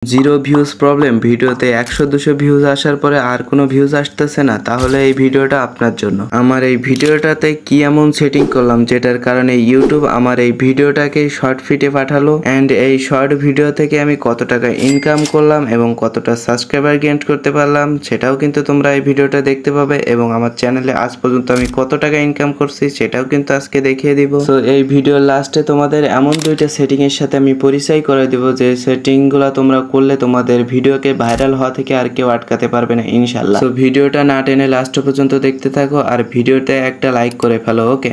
Zero views problem, ভিডিওতে 100-200 views আসার পরে আর কোনো ভিউজ আসতেছে না, তাহলে এই ভিডিওটা আপনার জন্য। আমার এই ভিডিওটাতে কি এমন সেটিং করলাম যেটার কারণে ইউটিউব আমার এই ভিডিওটাকে শর্ট ফিটে পাঠালো, এন্ড এই শর্ট ভিডিও থেকে আমি কত টাকা ইনকাম করলাম এবং কতটা সাবস্ক্রাইবার গেইন করতে পারলাম সেটাও কিন্তু তোমরা এই ভিডিওটা দেখতে পাবে, এবং আমার চ্যানেলে আজ পর্যন্ত আমি কত টাকা ইনকাম করছি সেটাও কিন্তু আজকে দেখিয়ে দিব। তো এই ভিডিওর লাস্টে তোমাদের এমন দুইটা সেটিং এর সাথে আমি পরিচয় করে দিব যে সেটিং গুলা তোমরা করলে তোমাদের ভিডিওকে ভাইরাল হওয়া থেকে আর কেউ আটকাতে পারবে না ইনশাল্লাহ। তো ভিডিওটা না টেনে লাস্ট পর্যন্ত দেখতে থাকো আর ভিডিওতে একটা লাইক করে ফেলো, ওকে।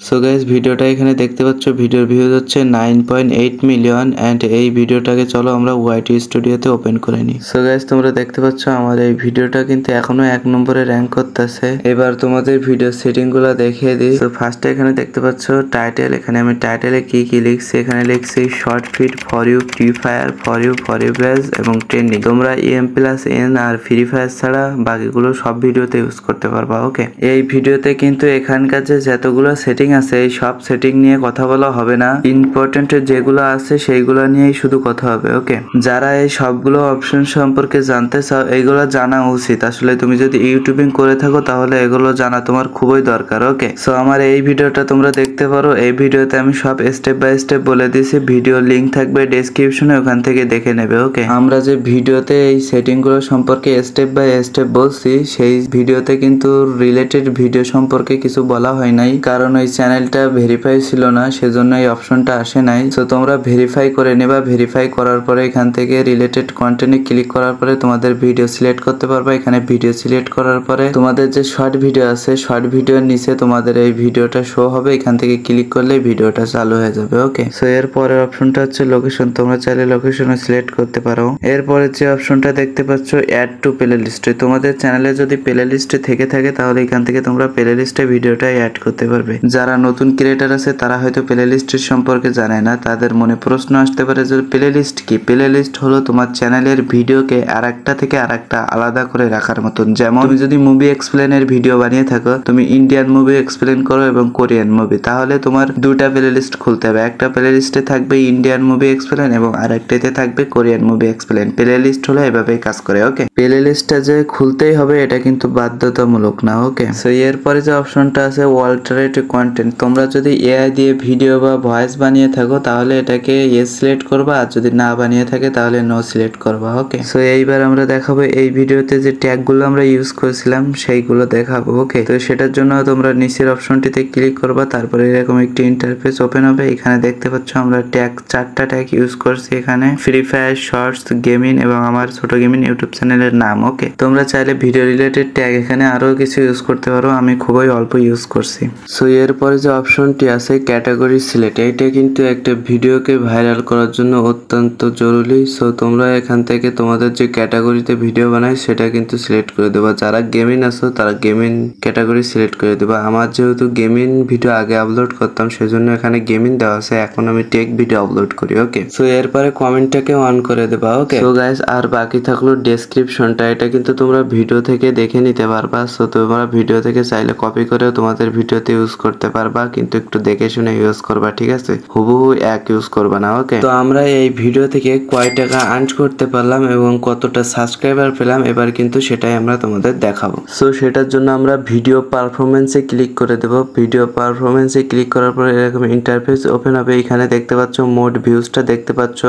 সো গাইস, ভিডিওটা এখানে দেখতে পাচ্ছ, ভিডিওর ভিউজ হচ্ছে 9.8 মিলিয়ন, এন্ড এই ভিডিওটাকে চলো আমরা ওয়াইটি স্টুডিওতে ওপেন করে নিই। সো গাইস, তোমরা দেখতে পাচ্ছ আমার এই ভিডিওটা কিন্তু এখনো 1 নম্বরে র্যাঙ্ক করতেছে। এবার তোমাদের ভিডিও সেটিং গুলো দেখিয়ে দিই। তো ফার্স্টে এখানে দেখতে পাচ্ছ টাইটেল, এখানে আমি টাইটেলে কি কি লিখছি, এখানে লিখছি short fit for you, free fire for you page এবং ট্রেন্ডিং। তোমরা EM+N আর ফ্রি ফায়ার ছাড়া বাকিগুলো সব ভিডিওতে ইউজ করতে পারবা, ওকে। এই ভিডিওতে কিন্তু এখানকার যে যতগুলো সেটিং আছে এই সব সেটিং নিয়ে কথা বলা হবে না, ইম্পর্টেন্ট যেগুলো আছে সেইগুলো নিয়েই শুধু কথা হবে, ওকে। যারা এই সবগুলো অপশন সম্পর্কে জানতে চাও, এগুলো জানা উচিত। আসলে তুমি যদি ইউটিউবিং করে থাকো তাহলে এগুলো জানা তোমার খুবই দরকার, ওকে। সো আমার এই ভিডিওটা তোমরা দেখতে পারো, এই ভিডিওতে আমি সব স্টেপ বাই স্টেপ বলে দিয়েছি, ভিডিও লিংক থাকবে ডেসক্রিপশনে, ওখান থেকে দেখে নেবে, ওকে। আমরা যে ভিডিওতে এই সেটিং গুলো সম্পর্কে স্টেপ বাই স্টেপ বলছি, সেই ভিডিওতে কিন্তু রিলেটেড ভিডিও সম্পর্কে কিছু বলা হয় নাই, কারণ ওই চ্যানেলটা ভেরিফাই ছিল না, সেজন্য এই অপশনটা আসে নাই। তো তোমরা ভেরিফাই করে নেবা, ভেরিফাই করার পরে এখান থেকে রিলেটেড কন্টেন্টে ক্লিক করার পরে তোমাদের ভিডিও সিলেক্ট করতে পারবা। এখানে ভিডিও সিলেক্ট করার পরে তোমাদের যে শর্ট ভিডিও আছে, শর্ট ভিডিওর নিচে তোমাদের এই ভিডিওটা শো হবে, এখান থেকে ক্লিক করলে ভিডিওটা চালু হয়ে যাবে, ওকে। সো এর পরের অপশনটা হচ্ছে লোকেশন, তোমরা চাইলে লোকেশনও সিলেক্ট করতে পারো। এরপরে যে অপশনটা দেখতে পাচ্ছ অ্যাড টু প্লে লিস্টে, তোমাদের চ্যানেলে যদি প্লে লিস্টে থেকে থাকে তাহলে এখান থেকে তোমরা প্লে লিস্টে ভিডিওটা অ্যাড করতে পারবে। যারা নতুন ক্রিয়েটার আছে তারা হয়তো প্লে লিস্টের সম্পর্কে জানে না, তাদের মনে প্রশ্ন আসতে পারে যে প্লে লিস্ট কি। প্লে লিস্ট হলো তোমার চ্যানেলের ভিডিওকে আরেকটা থেকে আরেকটা আলাদা করে রাখার মতন। যেমন তুমি যদি মুভি এক্সপ্লেনের ভিডিও বানিয়ে থাকো, তুমি ইন্ডিয়ান মুভি এক্সপ্লেন করো এবং কোরিয়ান মুভি, তাহলে তোমার দুটা প্লে লিস্ট খুলতে হবে। একটা প্লে লিস্টে থাকবে ইন্ডিয়ান মুভি এক্সপ্লেন এবং আরেকটাতে থাকবে Korean movie explain. Playlist হলো এভাবেই কাজ করে, ওকে। প্লে লিস্টটা যে খুলতেই হবে এটা কিন্তু বাধ্যতামূলক না, ওকে। সো এরপরে যে অপশনটা আছে অল্টারনেটিভ কন্টেন্ট, তোমরা যদি এআই দিয়ে ভিডিও বা ভয়েস বানিয়ে থাকো তাহলে এটাকে ইয়েস সিলেক্ট করবা, আর যদি না বানিয়ে থাকে তাহলে নো সিলেক্ট করবা, ওকে। সো এইবার আমরা দেখাবো এই ভিডিওতে যে ট্যাগগুলো আমরা ইউজ করেছিলাম সেইগুলো দেখাবো, ওকে। তো সেটার জন্য তোমরা নিচের অপশনটিতে ক্লিক করবা, তারপরে এরকম একটি ইন্টারফেস ওপেন হবে। এখানে দেখতে পাচ্ছ আমরা ট্যাগ 4টা ট্যাগ ইউজ করছি, এখানে ফ্রি ফায়ার, শর্টস, গেমিং এবং আমার ছোট গেমিং ইউটিউব চ্যানেলের নাম, ওকে। তোমরা চাইলে ভিডিও রিলেটেড ট্যাগ এখানে আরো কিছু ইউজ করতে পারো, আমি খুবই অল্প ইউজ করছি। সো এরপরে যে অপশনটি আছে ক্যাটাগরি সিলেক্ট, এটা কিন্তু একটা ভিডিওকে ভাইরাল করার জন্য অত্যন্ত জরুরি। সো তোমরা এখান থেকে তোমাদের যে ক্যাটাগরিতে ভিডিও বানায় সেটা কিন্তু সিলেক্ট করে দেবা। যারা গেমিং আছো তারা গেমিং ক্যাটাগরি সিলেক্ট করে দেবা। আমার যেহেতু গেমিং ভিডিও আগে আপলোড করতাম সেজন্য এখানে গেমিং দেওয়া আছে, এখন আমি টেক ভিডিও আপলোড করি, ওকে। সো এরপরে কমেন্টটাকে অন করে দেবা, ওকে। সো গাইস, আর বাকি থাকলো ডেসক্রিপশনটা, এটা কিন্তু তোমরা ভিডিও থেকে দেখে নিতে পারবা। সো তোমরা ভিডিও থেকে চাইলে কপি করেও তোমাদের ভিডিওতে ইউজ করতে পারবা, কিন্তু একটু দেখে শুনে ইউজ করবা, ঠিক আছে। হুবহু এক ইউজ করবা না, ওকে। তো আমরা এই ভিডিও থেকে কয় টাকা আর্ন করতে পারলাম এবং কতটা সাবস্ক্রাইবার পেলাম এবার কিন্তু সেটাই আমরা তোমাদের দেখাবো। সো সেটার জন্য আমরা ভিডিও পারফরমেন্সে ক্লিক করে দেব। ভিডিও পারফরমেন্সে ক্লিক করার পরে এরকম ইন্টারফেস ওপেন হবে। এখানে দেখতে পাচ্ছ মোট ভিউজটা দেখতে পাচ্ছ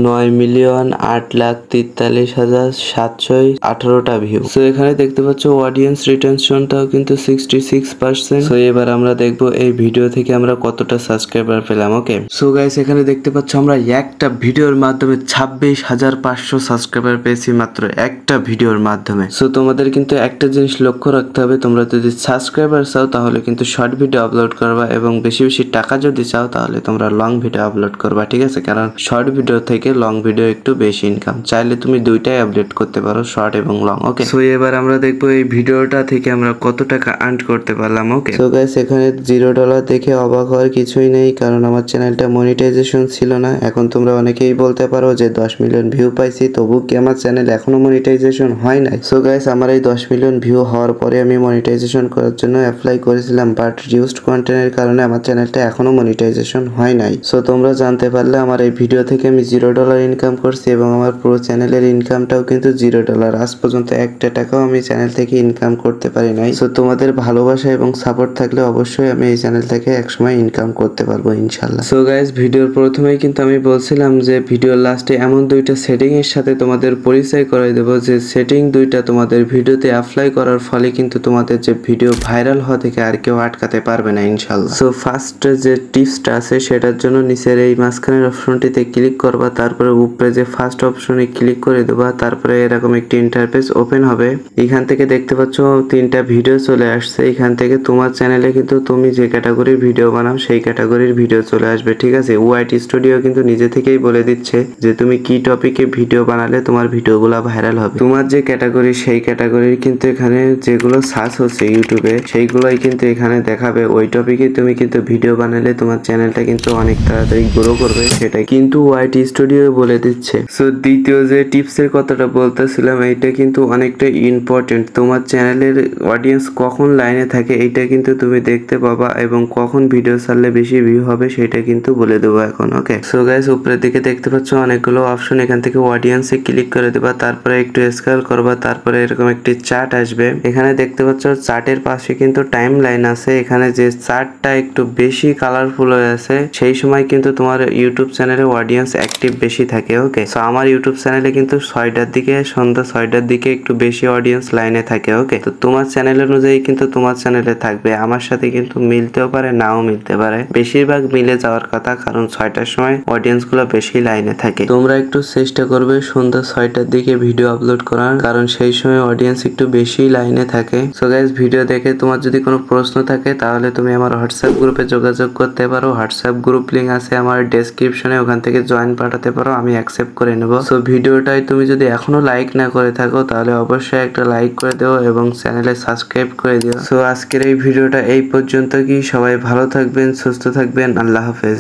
9,08,43,718টা ভিউ। সো এখানে দেখতে পাচ্ছ অডিয়েন্স রিটেনশনটাও কিন্তু 66%। সো এবার আমরা দেখবো এই ভিডিও থেকে আমরা কতটা সাবস্ক্রাইবার পেলাম, ওকে। সো গাইস, এখানে দেখতে পাচ্ছ আমরা একটা ভিডিওর মাধ্যমে 26,500 সাবস্ক্রাইবার পেয়েছি, মাত্র একটা ভিডিওর মাধ্যমে। সো তোমাদের কিন্তু একটা জিনিস লক্ষ্য রাখতে হবে, তোমরা যদি সাবস্ক্রাইবার চাও তাহলে কিন্তু শর্ট ভিডিও আপলোড করবা, এবং বেশি বেশি টাকা যদি চাও তাহলে তোমরা লং ভিডিও আপলোড করবা, ঠিক আছে। কারণ শর্ট ভিডিও থেকে লং ভিডিও একটু বেশি ইনকাম, চাইলে তুমি দুইটাই আপলোড করতে পারো, শর্ট এবং লং, ওকে। সো এবার আমরা দেখবো এই ভিডিওটা থেকে আমরা কত টাকা আর্ন করতে পারলাম, ওকে। সো গাইস, এখানে $0 দেখে অবাক হওয়ার কিছুই নেই, কারণ আমার চ্যানেলটা মনিটাইজেশন ছিল না। এখন তোমরা অনেকেই বলতে পারো যে 10 মিলিয়ন ভিউ পাইছি, তবু কি আমার চ্যানেল এখনো মনিটাইজেশন হয় নাই? সো গাইস, আমার এই 10 মিলিয়ন ভিউ হওয়ার পরে আমি মনিটাইজেশন করার জন্য অ্যাপ্লাই করেছিলাম, বাট রিউজড কন্টেন্টের কারণে আমার চ্যানেলটা এখনো মনিটাইজেশন হয় নাই। সো তোমরা জানতে পারলে আমার এই ভিডিও থেকে আমি $0 ইনকাম করছি এবং আমার পুরো চ্যানেলের ইনকামটাও কিন্তু $0। আজ পর্যন্ত একটা টাকাও আমি চ্যানেল থেকে ইনকাম করতে পারি নাই। সো তোমাদের ভালোবাসা এবং সাপোর্ট থাকলে অবশ্যই আমি এই চ্যানেল থেকে একসময় ইনকাম করতে পারবো ইনশাল্লাহ। সো গাইস, ভিডিওর প্রথমেই কিন্তু আমি বলছিলাম যে ভিডিওর লাস্টে এমন দুইটা সেটিং এর সাথে তোমাদের পরিচয় করাই দেবো, যে সেটিং দুইটা তোমাদের ভিডিওতে অ্যাপ্লাই করার ফলে কিন্তু তোমাদের যে ভিডিও ভাইরাল হওয়া থেকে আর কেউ আটকাতে পারবে না ইনশাল্লাহ। সো ফার্স্ট যে টিপসটা আছে সেটার জন্য নিচের এই মাঝখানের অপশনটিতে ক্লিক করবা, তারপরে উপরে যে ফার্স্ট অপশনে ক্লিক করে দেবা, তারপরে এরকম একটি ইন্টারফেস ওপেন হবে। এখান থেকে দেখতে পাচ্ছ 3টা ভিডিও চলে আসছে। এখান থেকে তোমার চ্যানেলে কিন্তু তুমি যে ক্যাটাগরির ভিডিও বানাও সেই ক্যাটাগরির ভিডিও চলে আসবে, ঠিক আছে। ওয়াইট স্টুডিও কিন্তু নিজে থেকেই বলে দিচ্ছে যে তুমি কি টপিকে ভিডিও বানালে তোমার ভিডিওগুলো ভাইরাল হবে। তোমার যে ক্যাটাগরি সেই ক্যাটাগরির কিন্তু এখানে যেগুলো সার্চ হচ্ছে ইউটিউবে সেইগুলোই কিন্তু এখানে দেখাবে। ওই টপিকে তুমি কিন্তু ভিডিও বানালে তোমার চ্যানেলটা কিন্তু অনেক তাড়াতাড়ি গ্রো করবে, সেটা কিন্তু ওয়াইট স্টুডিও বলে দিচ্ছে। সো দ্বিতীয় যে টিপসের কথাটা বলতেছিলাম, এইটা কিন্তু অনেকটা ইম্পর্টেন্ট। তোমার চ্যানেলের অডিয়েন্স কখন লাইনে থাকে এইটা কিন্তু তুমি দেখতে পাবা, এবং কখন ভিডিও ছাড়লে বেশি ভিউ হবে সেটা কিন্তু বলে দেবো এখন, ওকে। সো গাইস, উপরের দিকে দেখতে পাচ্ছ অনেকগুলো অপশন। এখান থেকে অডিয়েন্সে ক্লিক করে দেবা, তারপরে একটু স্ক্রল করবা, তারপরে এরকম একটি চার্ট আসবে। এখানে দেখতে পাচ্ছ চার্টের পাশে কিন্তু টাইম লাইন আছে। এখানে যে চার্টটা একটু বেশি কালারফুল হয়ে আছে সেই সময় কিন্তু তোমার ইউটিউব চ্যানেলে অডিয়েন্স অ্যাক্টিভ বেশি থাকে, ওকে। সো আমার ইউটিউব চ্যানেলে কিন্তু 6টার দিকে, সন্ধ্যা 6টার দিকে একটু বেশি অডিয়েন্স লাইনে থাকে, ওকে। তো তোমার চ্যানেল অনুযায়ী কিন্তু তোমার চ্যানেলে থাকবে। আমার সাথে কিন্তু মিলতেও পারে, নাও মিলতে পারে, বেশিরভাগ মিলে যাওয়ার কথা, কারণ 6টার সময় অডিয়েন্স গুলো বেশি লাইনে থাকে। তোমরা একটু চেষ্টা করবে সন্ধ্যা 6টার দিকে ভিডিও আপলোড করার, কারণ সেই সময় অডিয়েন্স একটু বেশি লাইনে থাকে। সো গাইস, ভিডিও দেখে তোমার যদি কোনো প্রশ্ন থাকে তাহলে তুমি আমার হোয়াটসঅ্যাপ গ্রুপে যোগাযোগ করতে পারো। হোয়াটসঅ্যাপ গ্রুপ লিংক আছে আমার ডেসক্রিপশনে, ওখান থেকে জয়েন পাঠাতে পারো, আমি অ্যাকসেপ্ট করে নেব। সো ভিডিওটাই তুমি যদি এখনো লাইক না করে থাকো তাহলে অবশ্যই একটা লাইক করে দিও এবং চ্যানেলে সাবস্ক্রাইব করে দিও। সো আজকের এই ভিডিওটা এই পর্যন্ত। কি সবাই ভালো থাকবেন, সুস্থ থাকবেন, আল্লাহ হাফেজ।